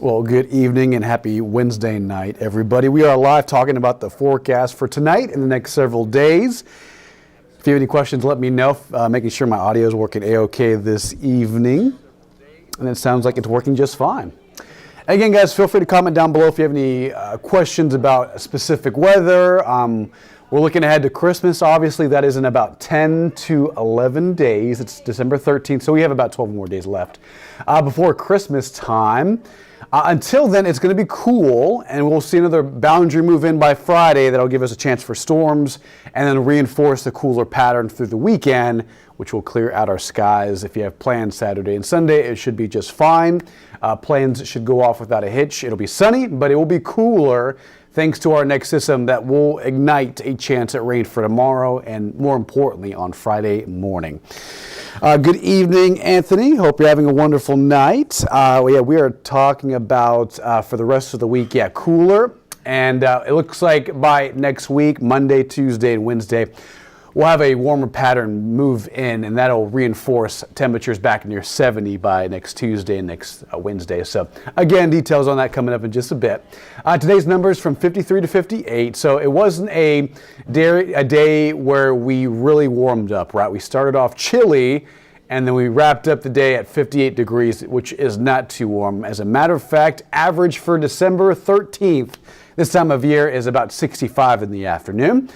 Well, good evening and happy Wednesday night, everybody. We are live talking about the forecast for tonight and the next several days. If you have any questions, let me know. Making sure my audio is working A-OK this evening. And it sounds like it's working just fine. Again, guys, feel free to comment down below if you have any questions about specific weather. We're looking ahead to Christmas. Obviously, that is in about 10 to 11 days. It's December 13th, so we have about 12 more days left before Christmas time. Until then, it's going to be cool, and we'll see another boundary move in by Friday that'll give us a chance for storms and then reinforce the cooler pattern through the weekend, which will clear out our skies. If you have plans Saturday and Sunday, it should be just fine. Planes should go off without a hitch. It'll be sunny, but it will be cooler thanks to our next system that will ignite a chance at rain for tomorrow and, more importantly, on Friday morning. Good evening, Anthony. Hope you're having a wonderful night. We are talking about for the rest of the week, cooler. And it looks like by next week, Monday, Tuesday, and Wednesday, we'll have a warmer pattern move in, and that'll reinforce temperatures back near 70 by next Tuesday and next Wednesday. So again, details on that coming up in just a bit. Today's numbers from 53 to 58. So it wasn't a day where we really warmed up, right? We started off chilly, and then we wrapped up the day at 58 degrees, which is not too warm. As a matter of fact, average for December 13th, this time of year, is about 65 in the afternoon.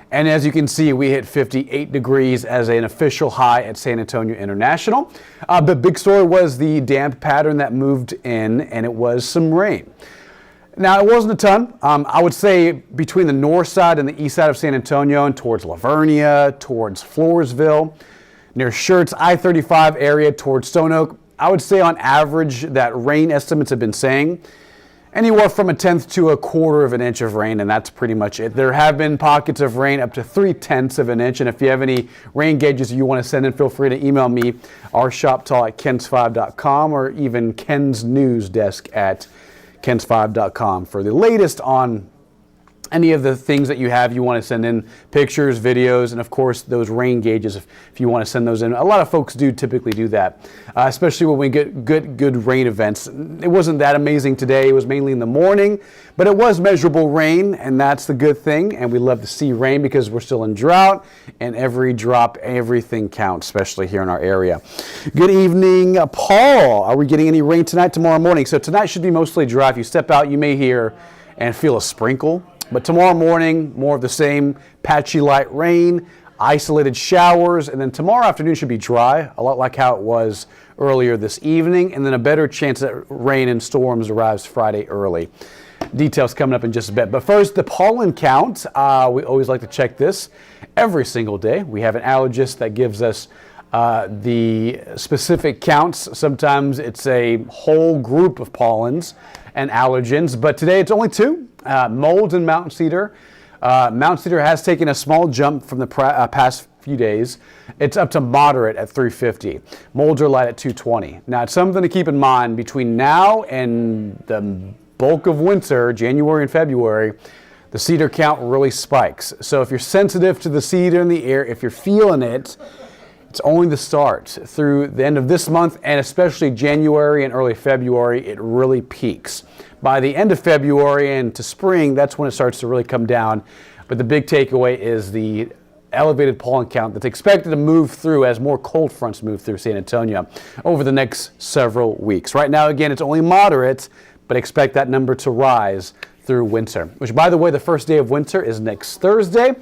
And as you can see, we hit 58 degrees as an official high at San Antonio International. But big story was the damp pattern that moved in, and it was some rain. Now, it wasn't a ton. I would say between the north side and the east side of San Antonio and towards Lavernia, towards Floresville, near Schertz, I-35 area towards Stone Oak, I would say on average that rain estimates have been saying anywhere from a tenth to a quarter of an inch of rain, and that's pretty much it. There have been pockets of rain up to 3/10 of an inch, and if you have any rain gauges you want to send in, feel free to email me, rshoptall@kens5.com, or even Ken's News Desk at kens5.com for the latest on any of the things that you want to send in, pictures, videos, and of course those rain gauges if you want to send those in. A lot of folks do typically do that, especially when we get good rain events. It wasn't that amazing today. It was mainly in the morning, but it was measurable rain, and that's the good thing. And we love to see rain because we're still in drought, and every drop, everything counts, especially here in our area. Good evening, Paul. Are we getting any rain tonight, tomorrow morning? So tonight should be mostly dry. If you step out, you may hear and feel a sprinkle. But tomorrow morning, more of the same, patchy light rain, isolated showers, and then tomorrow afternoon should be dry, a lot like how it was earlier this evening, and then a better chance that rain and storms arrives Friday early. Details coming up in just a bit. But first, the pollen count. We always like to check this every single day. We have an allergist that gives us the specific counts. Sometimes it's a whole group of pollens and allergens, but today it's only two. Mold and mountain cedar. Mountain cedar has taken a small jump from the past few days. It's up to moderate at 350. Molds are light at 220. Now, it's something to keep in mind between now and the bulk of winter, January and February, the cedar count really spikes. So if you're sensitive to the cedar in the air, if you're feeling it, it's only the start. Through the end of this month, and especially January and early February, it really peaks. By the end of February and to spring, that's when it starts to really come down. But the big takeaway is the elevated pollen count that's expected to move through as more cold fronts move through San Antonio over the next several weeks. Right now, again, it's only moderate, but expect that number to rise through winter, which, by the way, the first day of winter is next Thursday.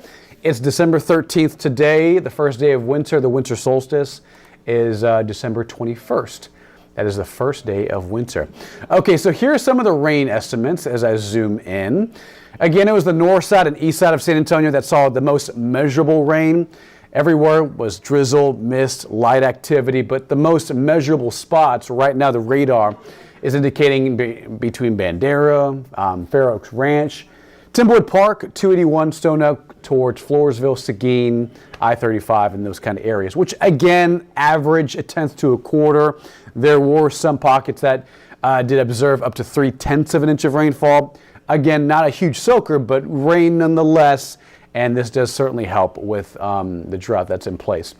It's December 13th today. The first day of winter, the winter solstice, is December 21st. That is the first day of winter. Okay, so here are some of the rain estimates as I zoom in. Again, it was the north side and east side of San Antonio that saw the most measurable rain. Everywhere was drizzle, mist, light activity, but the most measurable spots right now, the radar is indicating between Bandera, Fair Oaks Ranch, Timberwood Park, 281 Stone Oak towards Floresville, Seguin, I-35, and those kind of areas, which again, average a tenth to a quarter. There were some pockets that did observe up to 3/10 of an inch of rainfall. Again, not a huge soaker, but rain nonetheless, and this does certainly help with the drought that's in place.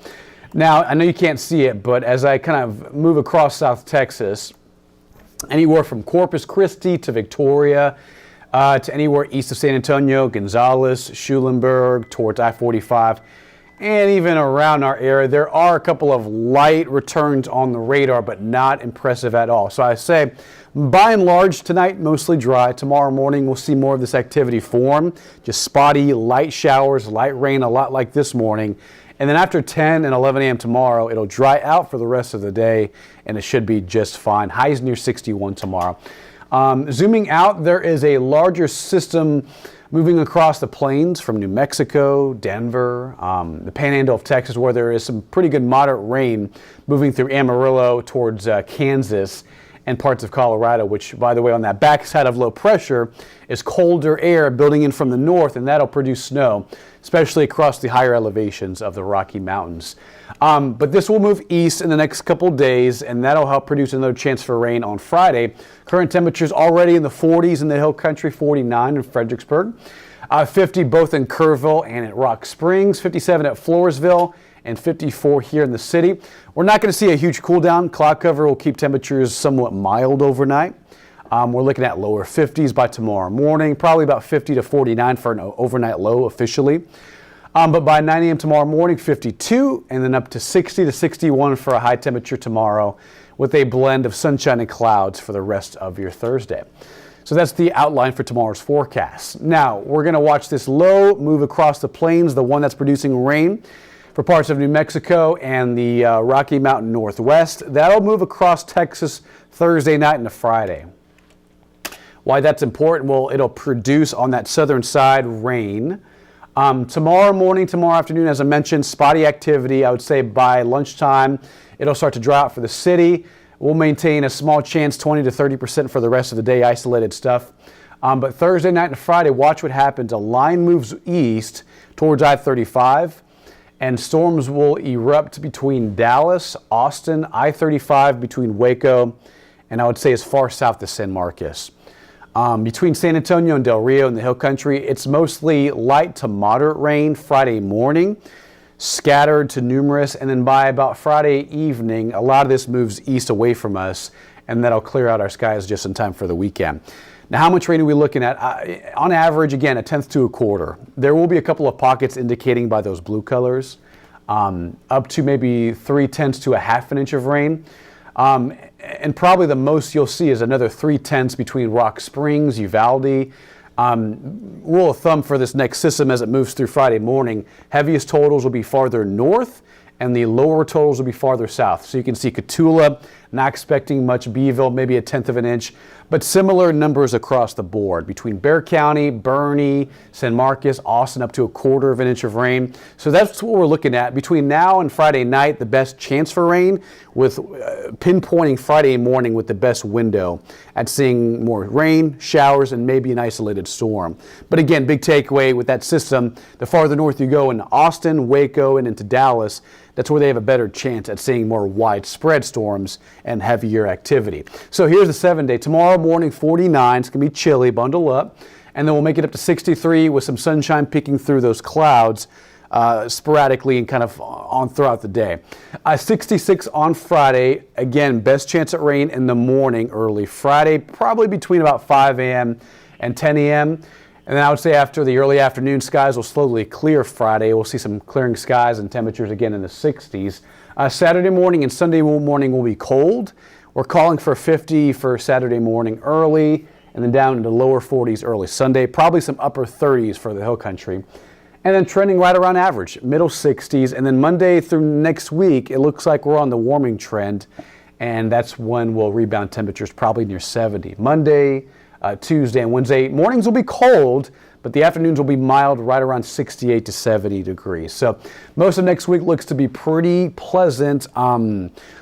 Now, I know you can't see it, but as I kind of move across South Texas, anywhere from Corpus Christi to Victoria, to anywhere east of San Antonio, Gonzales, Schulenburg, towards I-45, and even around our area, there are a couple of light returns on the radar, but not impressive at all. So I say, by and large, tonight, mostly dry. Tomorrow morning, we'll see more of this activity form. Just spotty, light showers, light rain, a lot like this morning. And then after 10 and 11 a.m. tomorrow, it'll dry out for the rest of the day, and it should be just fine. Highs near 61 tomorrow. Zooming out, there is a larger system moving across the plains from New Mexico, Denver, the Panhandle of Texas, where there is some pretty good moderate rain moving through Amarillo towards Kansas and parts of Colorado, which, by the way, on that backside of low pressure is colder air building in from the north, and that'll produce snow, especially across the higher elevations of the Rocky Mountains. But this will move east in the next couple days, and that'll help produce another chance for rain on Friday. Current temperatures already in the 40s in the Hill Country, 49 in Fredericksburg, 50 both in Kerrville and at Rock Springs, 57 at Floresville, and 54 here in the city. We're not going to see a huge cool down. Cloud cover will keep temperatures somewhat mild overnight. We're looking at lower 50s by tomorrow morning, probably about 50 to 49 for an overnight low officially. But by 9 a.m. tomorrow morning, 52, and then up to 60 to 61 for a high temperature tomorrow, with a blend of sunshine and clouds for the rest of your Thursday. So that's the outline for tomorrow's forecast. Now, we're going to watch this low move across the plains, the one that's producing rain for parts of New Mexico and the Rocky Mountain Northwest. That'll move across Texas Thursday night into Friday. Why that's important? Well, it'll produce on that southern side rain. Tomorrow morning, tomorrow afternoon, as I mentioned, spotty activity. I would say by lunchtime, it'll start to dry out for the city. We'll maintain a small chance, 20 to 30% for the rest of the day, isolated stuff. But Thursday night and Friday, watch what happens. A line moves east towards I-35, and storms will erupt between Dallas, Austin, I-35, between Waco, and I would say as far south as San Marcos. Between San Antonio and Del Rio in the Hill Country, it's mostly light to moderate rain Friday morning, scattered to numerous, and then by about Friday evening, a lot of this moves east away from us, and that'll clear out our skies just in time for the weekend. Now, how much rain are we looking at? On average, again, a tenth to a quarter. There will be a couple of pockets indicating by those blue colors, up to maybe 3/10 to a half an inch of rain. And probably the most you'll see is another 3/10 between Rock Springs, Uvalde. Rule of thumb for this next system as it moves through Friday morning, heaviest totals will be farther north and the lower totals will be farther south. So you can see Cotulla, not expecting much. Beeville, maybe a tenth of an inch, but similar numbers across the board between Bexar County, Bernie, San Marcos, Austin, up to a quarter of an inch of rain. So that's what we're looking at between now and Friday night. The best chance for rain, with pinpointing Friday morning with the best window at seeing more rain, showers, and maybe an isolated storm. But again, big takeaway with that system, the farther north you go into Austin, Waco, and into Dallas, that's where they have a better chance at seeing more widespread storms and heavier activity. So here's the 7-day. Tomorrow morning, 49. It's going to be chilly. Bundle up. And then we'll make it up to 63 with some sunshine peeking through those clouds sporadically and kind of on throughout the day. 66 on Friday. Again, best chance at rain in the morning early Friday, probably between about 5 a.m. and 10 a.m. And then I would say after the early afternoon, skies will slowly clear Friday. We'll see some clearing skies and temperatures again in the 60s. Saturday morning and Sunday morning will be cold. We're calling for 50 for Saturday morning early, and then down into lower 40s early Sunday. Probably some upper 30s for the hill country. And then trending right around average, middle 60s. And then Monday through next week, it looks like we're on the warming trend. And that's when we'll rebound temperatures probably near 70. Monday, Tuesday, and Wednesday, mornings will be cold, but the afternoons will be mild, right around 68 to 70 degrees. So most of next week looks to be pretty pleasant.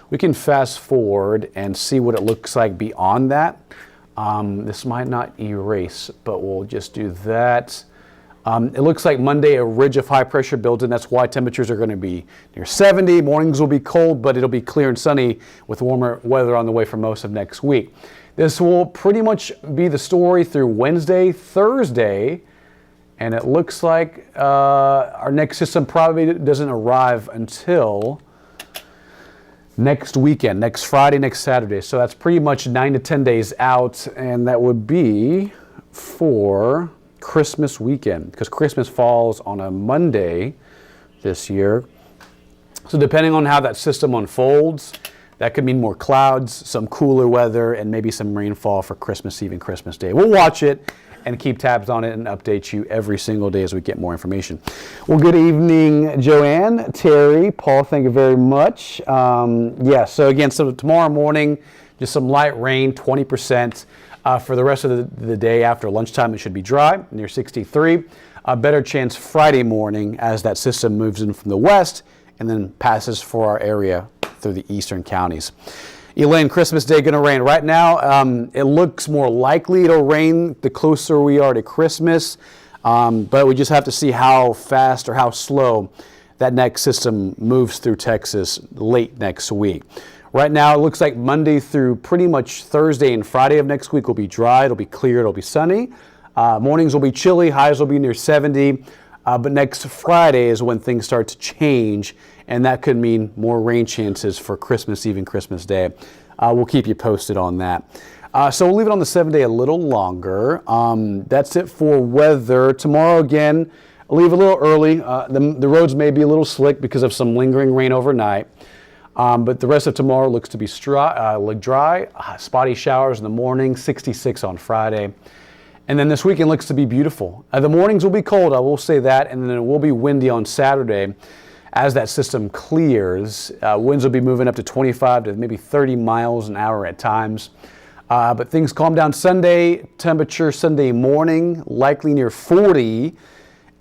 We can fast forward and see what it looks like beyond that. This might not erase, but we'll just do that. It looks like Monday a ridge of high pressure builds in. That's why temperatures are going to be near 70. Mornings will be cold, but it'll be clear and sunny with warmer weather on the way for most of next week. This will pretty much be the story through Wednesday, Thursday, and it looks like our next system probably doesn't arrive until next weekend, next Friday, next Saturday. So that's pretty much 9 to 10 days out, and that would be for Christmas weekend, because Christmas falls on a Monday this year. So depending on how that system unfolds, that could mean more clouds, some cooler weather, and maybe some rainfall for Christmas Eve and Christmas Day. We'll watch it and keep tabs on it and update you every single day as we get more information. Well, good evening, Joanne, Terry, Paul, thank you very much. So again, so tomorrow morning, just some light rain, 20%. For the rest of the day after lunchtime, it should be dry, near 63. A better chance Friday morning as that system moves in from the west and then passes for our area through the eastern counties. Elaine, Christmas Day going to rain. Right now, it looks more likely it'll rain the closer we are to Christmas, but we just have to see how fast or how slow that next system moves through Texas late next week. Right now, it looks like Monday through pretty much Thursday and Friday of next week will be dry. It'll be clear. It'll be sunny. Mornings will be chilly. Highs will be near 70. But next Friday is when things start to change, and that could mean more rain chances for Christmas Eve and Christmas Day. We'll keep you posted on that. So we'll leave it on the 7-day a little longer. That's it for weather. Tomorrow, again, I'll leave a little early. The roads may be a little slick because of some lingering rain overnight. But the rest of tomorrow looks to be dry, spotty showers in the morning, 66 on Friday. And then this weekend looks to be beautiful. The mornings will be cold, I will say that, and then it will be windy on Saturday as that system clears. Winds will be moving up to 25 to maybe 30 miles an hour at times. But things calm down Sunday. Temperature Sunday morning, likely near 40.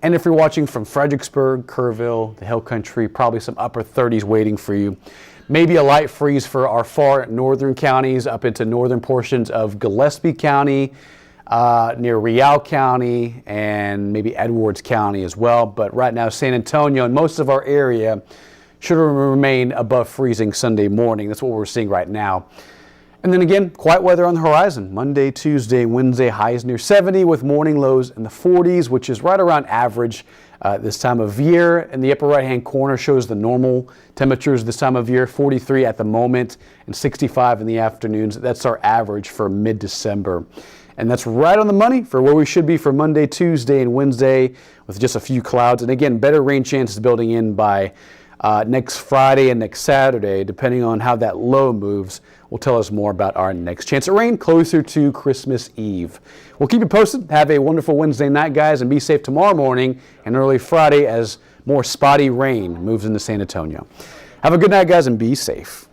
And if you're watching from Fredericksburg, Kerrville, the Hill Country, probably some upper 30s waiting for you. Maybe a light freeze for our far northern counties up into northern portions of Gillespie County, near Real County, and maybe Edwards County as well. But right now, San Antonio and most of our area should remain above freezing Sunday morning. That's what we're seeing right now. And then again, quiet weather on the horizon. Monday, Tuesday, Wednesday, highs near 70 with morning lows in the 40s, which is right around average this time of year. And the upper right-hand corner shows the normal temperatures this time of year, 43 at the moment and 65 in the afternoons. That's our average for mid-December. And that's right on the money for where we should be for Monday, Tuesday, and Wednesday with just a few clouds. And again, better rain chances building in by next Friday and next Saturday, depending on how that low moves, will tell us more about our next chance of rain closer to Christmas Eve. We'll keep you posted. Have a wonderful Wednesday night, guys, and be safe tomorrow morning and early Friday as more spotty rain moves into San Antonio. Have a good night, guys, and be safe.